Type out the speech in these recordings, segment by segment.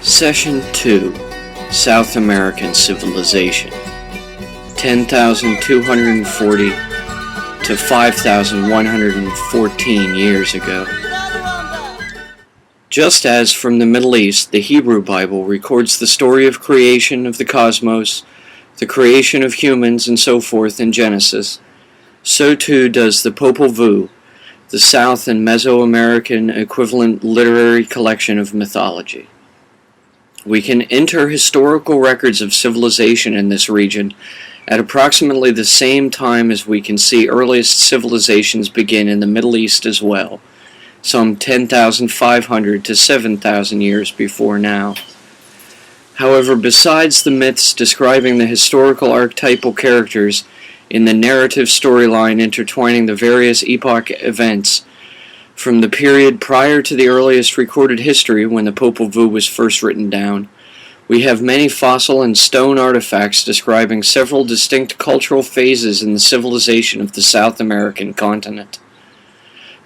Session 2, South American Civilization, 10,240 to 5,114 years ago. Just as from the Middle East, the Hebrew Bible records the story of creation of the cosmos, the creation of humans, and so forth in Genesis, so too does the Popol Vuh, the South and Mesoamerican equivalent literary collection of mythology. We can enter historical records of civilization in this region at approximately the same time as we can see earliest civilizations begin in the Middle East as well, some 10,500 to 7,000 years before now. However, besides the myths describing the historical archetypal characters in the narrative storyline intertwining the various epoch events, from the period prior to the earliest recorded history when the Popol Vuh was first written down, we have many fossil and stone artifacts describing several distinct cultural phases in the civilization of the South American continent.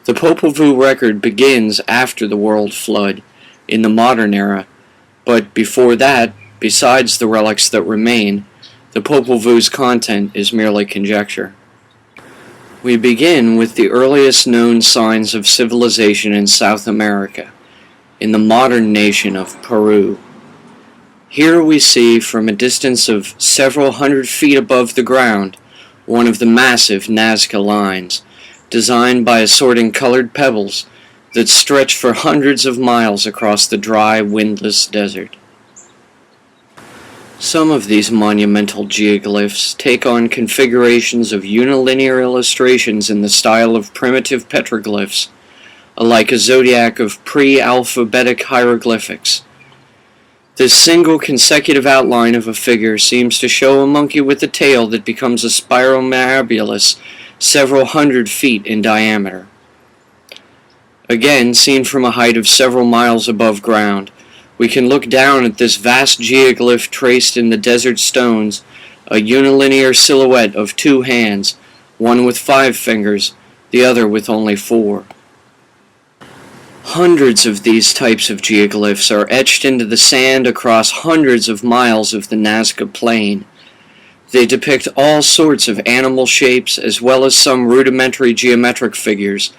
The Popol Vuh record begins after the world flood, in the modern era, but before that, besides the relics that remain, the Popol Vuh's content is merely conjecture. We begin with the earliest known signs of civilization in South America, in the modern nation of Peru. Here we see, from a distance of several hundred feet above the ground, one of the massive Nazca lines, designed by assorting colored pebbles that stretch for hundreds of miles across the dry, windless desert. Some of these monumental geoglyphs take on configurations of unilinear illustrations in the style of primitive petroglyphs, like a zodiac of pre-alphabetic hieroglyphics. This single consecutive outline of a figure seems to show a monkey with a tail that becomes a spiral mirabilis several hundred feet in diameter. Again, seen from a height of several miles above ground, we can look down at this vast geoglyph traced in the desert stones, a unilinear silhouette of two hands, one with 5 fingers, the other with only 4. Hundreds of these types of geoglyphs are etched into the sand across hundreds of miles of the Nazca Plain. They depict all sorts of animal shapes as well as some rudimentary geometric figures,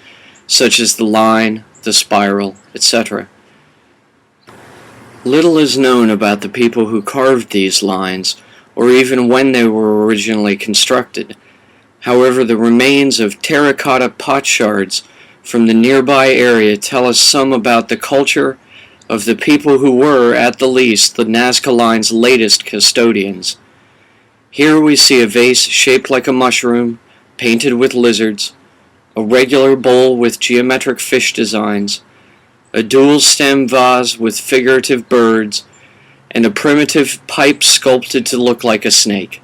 such as the line, the spiral, etc. Little is known about the people who carved these lines, or even when they were originally constructed. However, the remains of terracotta potsherds from the nearby area tell us some about the culture of the people who were, at the least, the Nazca Line's latest custodians. Here we see a vase shaped like a mushroom, painted with lizards, a regular bowl with geometric fish designs, a dual-stem vase with figurative birds, and a primitive pipe sculpted to look like a snake.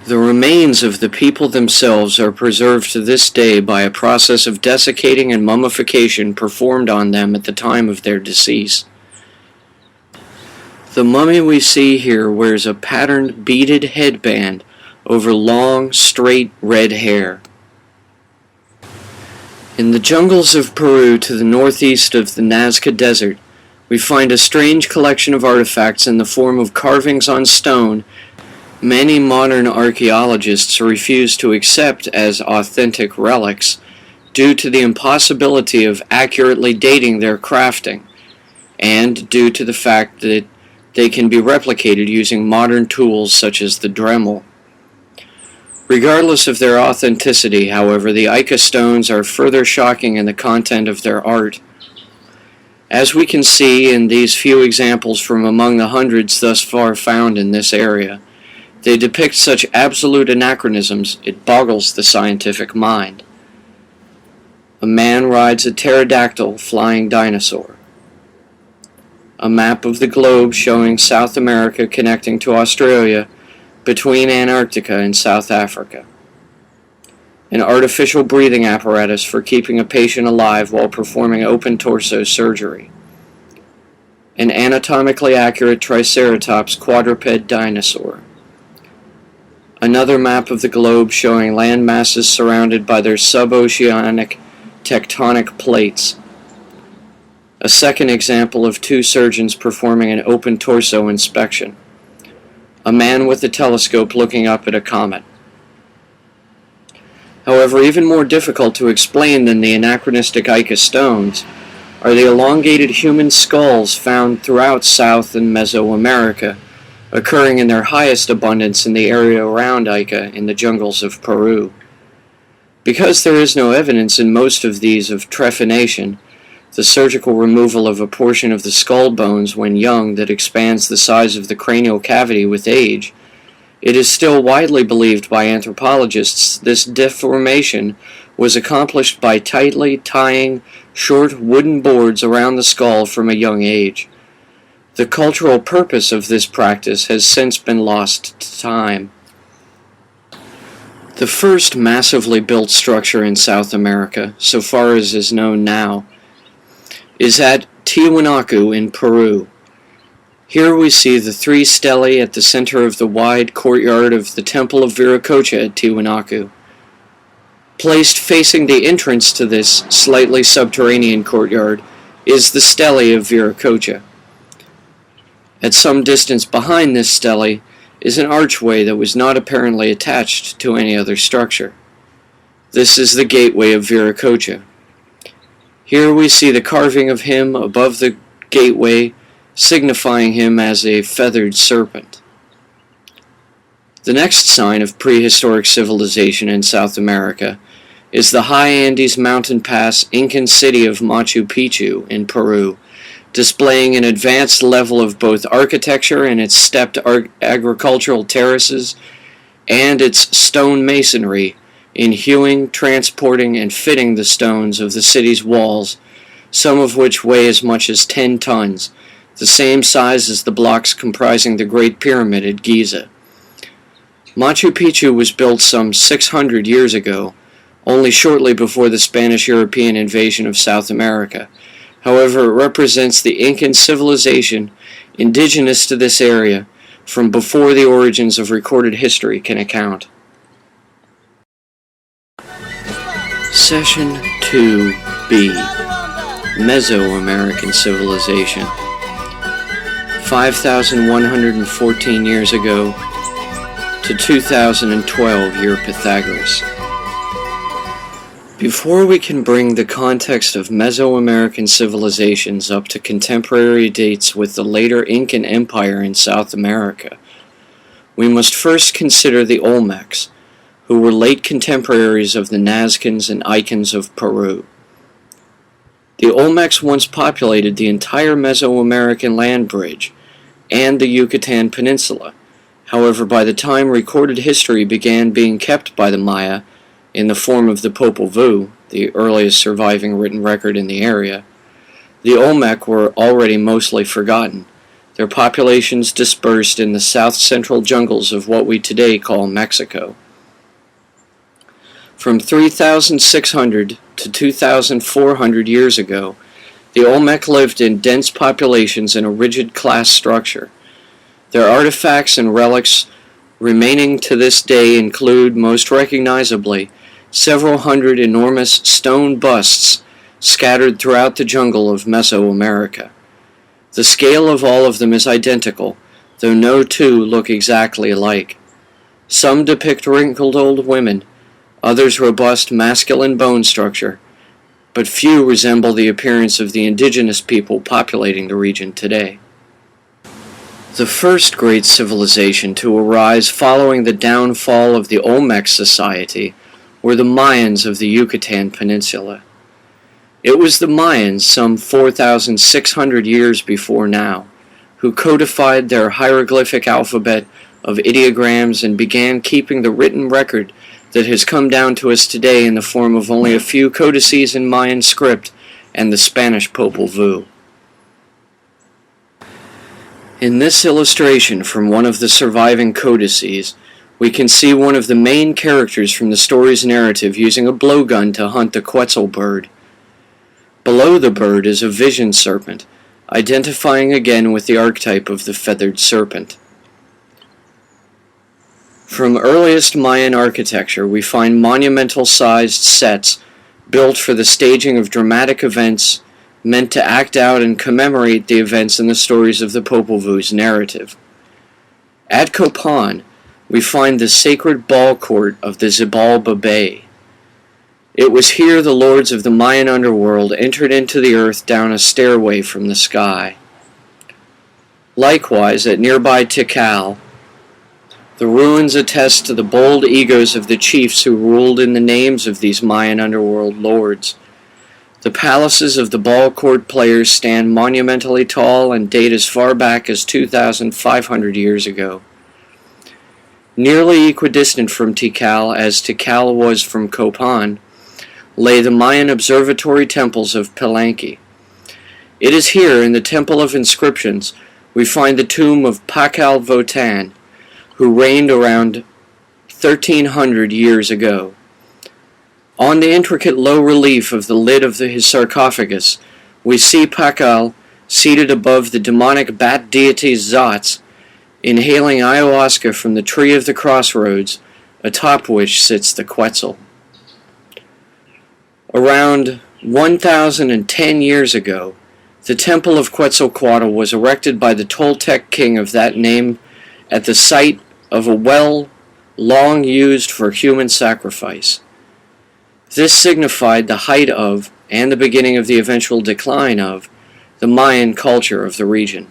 The remains of the people themselves are preserved to this day by a process of desiccating and mummification performed on them at the time of their decease. The mummy we see here wears a patterned beaded headband over long, straight red hair. In the jungles of Peru to the northeast of the Nazca Desert, we find a strange collection of artifacts in the form of carvings on stone many modern archaeologists refuse to accept as authentic relics due to the impossibility of accurately dating their crafting, and due to the fact that they can be replicated using modern tools such as the Dremel. Regardless of their authenticity, however, the Ica stones are further shocking in the content of their art. As we can see in these few examples from among the hundreds thus far found in this area, they depict such absolute anachronisms it boggles the scientific mind. A man rides a pterodactyl flying dinosaur. A map of the globe showing South America connecting to Australia between Antarctica and South Africa. An artificial breathing apparatus for keeping a patient alive while performing open torso surgery. An anatomically accurate Triceratops quadruped dinosaur. Another map of the globe showing land masses surrounded by their suboceanic tectonic plates. a second example of two surgeons performing an open torso inspection, a man with a telescope looking up at a comet. However, even more difficult to explain than the anachronistic Ica stones are the elongated human skulls found throughout South and Mesoamerica, occurring in their highest abundance in the area around Ica in the jungles of Peru. Because there is no evidence in most of these of trephination, the surgical removal of a portion of the skull bones when young that expands the size of the cranial cavity with age, it is still widely believed by anthropologists this deformation was accomplished by tightly tying short wooden boards around the skull from a young age. The cultural purpose of this practice has since been lost to time. The first massively built structure in South America, so far as is known now, is at Tiwanaku in Peru. Here we see the three stelae at the center of the wide courtyard of the Temple of Viracocha at Tiwanaku. Placed facing the entrance to this slightly subterranean courtyard is the stele of Viracocha. At some distance behind this stele is an archway that was not apparently attached to any other structure. This is the gateway of Viracocha. Here we see the carving of him above the gateway, signifying him as a feathered serpent. The next sign of prehistoric civilization in South America is the high Andes mountain pass Incan city of Machu Picchu in Peru, displaying an advanced level of both architecture and its stepped agricultural terraces and its stone masonry in hewing, transporting, and fitting the stones of the city's walls, some of which weigh as much as 10 tons, the same size as the blocks comprising the Great Pyramid at Giza. Machu Picchu was built some 600 years ago, only shortly before the Spanish-European invasion of South America. However, it represents the Incan civilization indigenous to this area from before the origins of recorded history can account. Session 2B, Mesoamerican Civilization. 5,114 years ago to 2012 year Pythagoras. Before we can bring the context of Mesoamerican civilizations up to contemporary dates with the later Incan Empire in South America, we must first consider the Olmecs, who were late contemporaries of the Nazcans and Icans of Peru. The Olmecs once populated the entire Mesoamerican land bridge and the Yucatan Peninsula. However, by the time recorded history began being kept by the Maya in the form of the Popol Vuh, the earliest surviving written record in the area, the Olmec were already mostly forgotten, their populations dispersed in the south-central jungles of what we today call Mexico. From 3,600 to 2,400 years ago, the Olmec lived in dense populations in a rigid class structure. Their artifacts and relics remaining to this day include, most recognizably, several hundred enormous stone busts scattered throughout the jungle of Mesoamerica. The scale of all of them is identical, though no two look exactly alike. Some depict wrinkled old women, others robust masculine bone structure, but few resemble the appearance of the indigenous people populating the region today. The first great civilization to arise following the downfall of the Olmec society were the Mayans of the Yucatan Peninsula. It was the Mayans, some 4,600 years before now, who codified their hieroglyphic alphabet of ideograms and began keeping the written record that has come down to us today in the form of only a few codices in Mayan script and the Spanish Popol Vuh. In this illustration from one of the surviving codices, we can see one of the main characters from the story's narrative using a blowgun to hunt the Quetzal bird. Below the bird is a vision serpent, identifying again with the archetype of the feathered serpent. From earliest Mayan architecture, we find monumental-sized sets built for the staging of dramatic events, meant to act out and commemorate the events in the stories of the Popol Vuh's narrative. At Copan, we find the sacred ball court of the Xibalba Bay. It was here the lords of the Mayan underworld entered into the earth down a stairway from the sky. Likewise, at nearby Tikal, the ruins attest to the bold egos of the chiefs who ruled in the names of these Mayan underworld lords. The palaces of the ball court players stand monumentally tall and date as far back as 2,500 years ago. Nearly equidistant from Tikal as Tikal was from Copan, lay the Mayan observatory temples of Palenque. It is here, in the Temple of Inscriptions, we find the tomb of Pakal Votan, who reigned around 1,300 years ago. On the intricate low relief of the lid of his sarcophagus, we see Pakal seated above the demonic bat deity Zatz, inhaling ayahuasca from the tree of the crossroads, atop which sits the Quetzal. Around 1,010 years ago, the temple of Quetzalcoatl was erected by the Toltec king of that name at the site of a well long used for human sacrifice. This signified the height of, and the beginning of the eventual decline of, the Mayan culture of the region.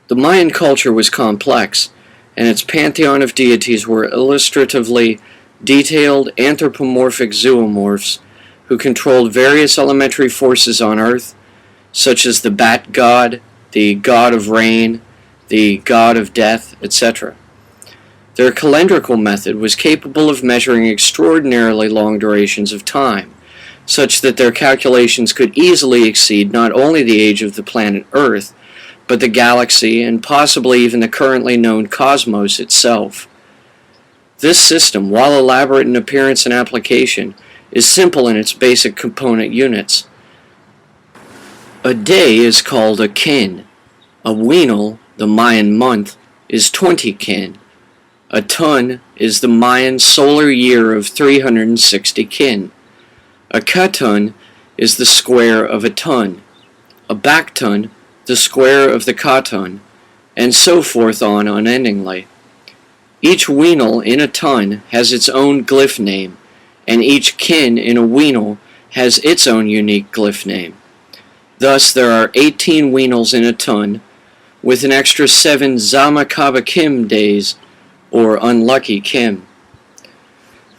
The Mayan culture was complex, and its pantheon of deities were illustratively detailed anthropomorphic zoomorphs who controlled various elementary forces on Earth, such as the bat god, the god of rain, the god of death, etc. Their calendrical method was capable of measuring extraordinarily long durations of time, such that their calculations could easily exceed not only the age of the planet Earth, but the galaxy and possibly even the currently known cosmos itself. This system, while elaborate in appearance and application, is simple in its basic component units. A day is called a kin. A wenal, the Mayan month, is 20 kin. A ton is the Mayan solar year of 360 kin. A katun is the square of a ton. A baktun, the square of the katun, and so forth on unendingly. Each wenal in a ton has its own glyph name, and each kin in a wenal has its own unique glyph name. Thus, there are 18 wenals in a ton, with an extra 7 Zamakaba Kim days, or unlucky Kim.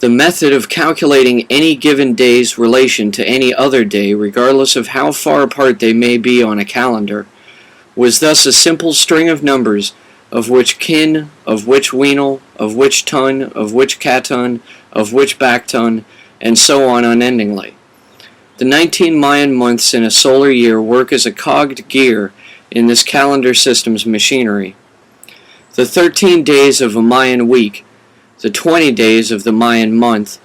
The method of calculating any given day's relation to any other day, regardless of how far apart they may be on a calendar, was thus a simple string of numbers of which kin, of which wenal, of which ton, of which katun, of which baktun, and so on unendingly. The 19 Mayan months in a solar year work as a cogged gear in this calendar system's machinery. The 13 days of a Mayan week, the 20 days of the Mayan month,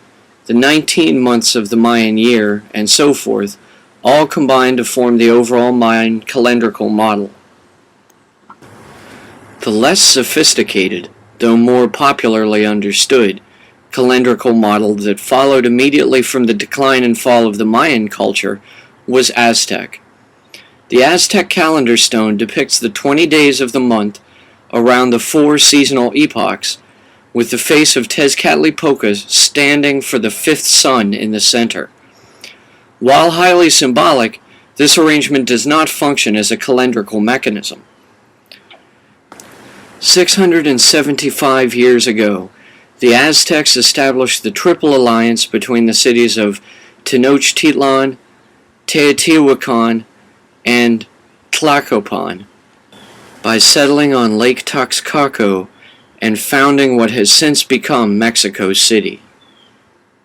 the 19 months of the Mayan year, and so forth, all combine to form the overall Mayan calendrical model. The less sophisticated, though more popularly understood, calendrical model that followed immediately from the decline and fall of the Mayan culture was Aztec. The Aztec calendar stone depicts the 20 days of the month around the 4 seasonal epochs, with the face of Tezcatlipoca standing for the 5th sun in the center. While highly symbolic, this arrangement does not function as a calendrical mechanism. 675 years ago, the Aztecs established the Triple Alliance between the cities of Tenochtitlan, Teotihuacan, and Tlacopan by settling on Lake Texcoco and founding what has since become Mexico City.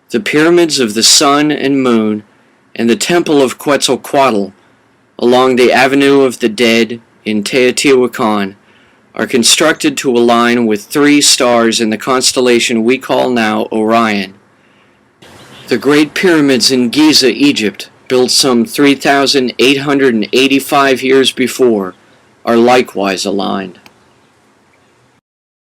The pyramids of the Sun and Moon and the Temple of Quetzalcoatl along the Avenue of the Dead in Teotihuacan are constructed to align with 3 stars in the constellation we call now Orion. The Great Pyramids in Giza, Egypt, built some 3,885 years before, are likewise aligned.